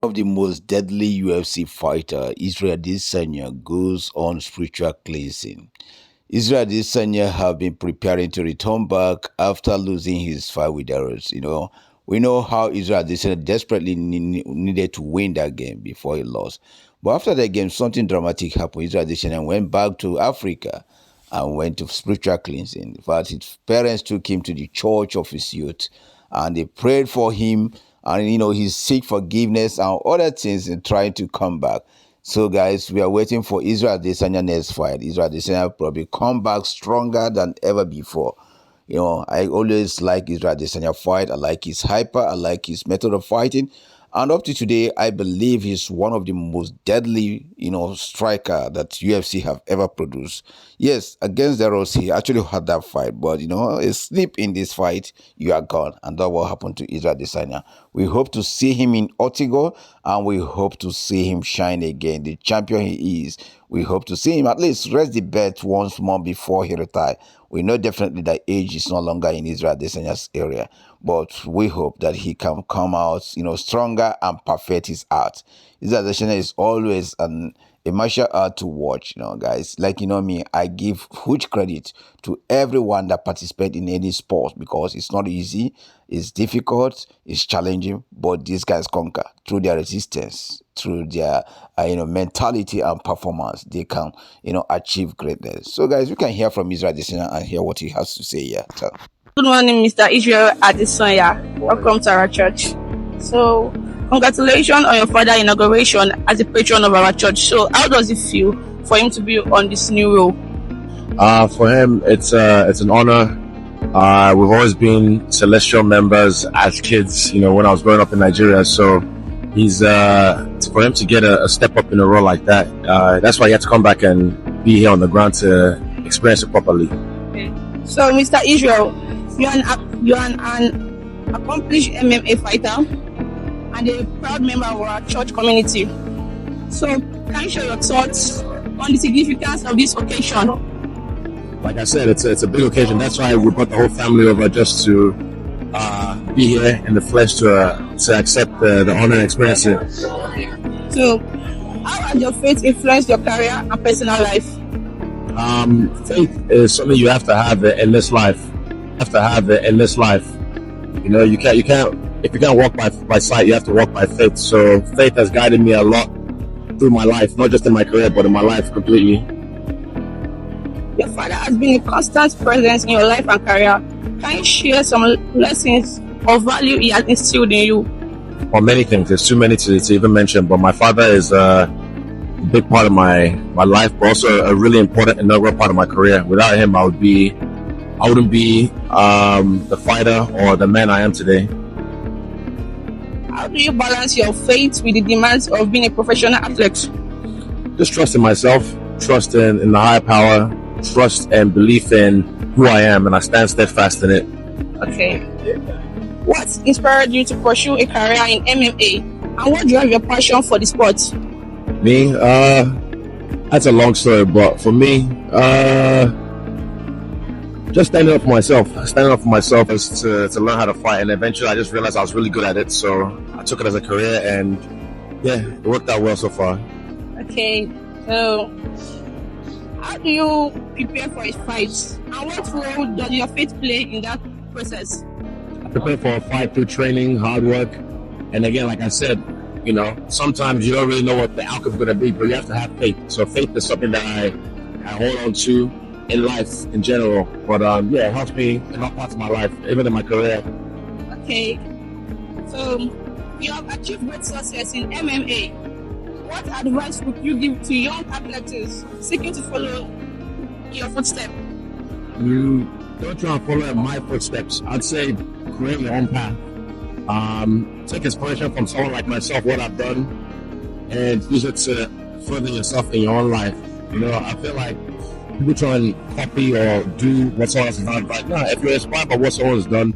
Of the most deadly UFC fighter, Israel Adesanya, goes on spiritual cleansing. Israel Adesanya have been preparing to return back after losing his fight with Eros. We know how Israel Adesanya desperately needed to win that game before he lost. But after that game, something dramatic happened. Israel Adesanya went back to Africa and went to spiritual cleansing. In fact, his parents took him to the church of his youth and they prayed for him, and he seek forgiveness and other things and trying to come back. So guys, we are waiting for Israel Adesanya next fight. Israel Adesanya probably come back stronger than ever before. I always like Israel Adesanya fight. I like his hyper. I like his method of fighting. And up to today, I believe he's one of the most deadly, striker that UFC have ever produced. Yes, against the Rose, he actually had that fight, but a slip in this fight, you are gone, and that will happen to Israel Adesanya. We hope to see him in Octagon, and we hope to see him shine again. The champion he is. We hope to see him at least rest the belt once more before he retires. We know definitely that age is no longer in Israel Adesanya's area, but we hope that he can come out, stronger and perfect his art. Israel Adesanya is always a martial art to watch, guys. Like, me, I give huge credit to everyone that participates in any sport because it's not easy, it's difficult, it's challenging, but these guys conquer through their resistance, through their mentality and performance. They can achieve greatness. So guys, we can hear from Israel Adesanya and hear what he has to say here. So, good morning, Mr. Israel Adesanya. Welcome to our church. So, congratulations on your father inauguration as a patron of our church. So, how does it feel for him to be on this new role? For him, it's an honor. We've always been celestial members as kids, when I was growing up in Nigeria. So, he's for him to get a step up in a role like that. That's why he had to come back and be here on the ground to experience it properly. Okay. So, Mr. Israel, you're an accomplished MMA fighter and a proud member of our church community. So, can you share your thoughts on the significance of this occasion? Like I said, it's a big occasion. That's why we brought the whole family over just to be here in the flesh to accept the honor and experience it. So, how has your faith influenced your career and personal life? Faith is something you have to have in this life. You can't. If you can't walk by sight, you have to walk by faith. So faith has guided me a lot through my life, not just in my career, but in my life completely. Your father has been a constant presence in your life and career. Can you share some lessons or value he has instilled in you? Well, many things. There's too many to even mention, but my father is a big part of my life, but also a really important and integral part of my career. Without him, I wouldn't be the fighter or the man I am today. How do you balance your faith with the demands of being a professional athlete? Just trust in myself, trust in the higher power, trust and belief in who I am, and I stand steadfast in it. Okay. What inspired you to pursue a career in MMA, and what drove your passion for the sport? Me, that's a long story, but for me, just standing up for myself is to learn how to fight, and eventually I just realized I was really good at it, so I took it as a career, and yeah, it worked out well so far. Okay, so how do you prepare for a fight, and what role does your faith play in that process? I prepare for a fight through training, hard work, and again, like I said, sometimes you don't really know what the outcome is going to be, but you have to have faith. So faith is something that I hold on to in life in general, but it helps me in all parts of my life, even in my career. Okay, so you have achieved great success in MMA. What advice would you give to young athletes seeking to follow your footsteps? Don't try and follow my footsteps. I'd say create your own path. Take inspiration from someone like myself, what I've done, and use it to further yourself in your own life. I feel like people try and copy or do what someone else has done. But no, if you're inspired by what someone has done,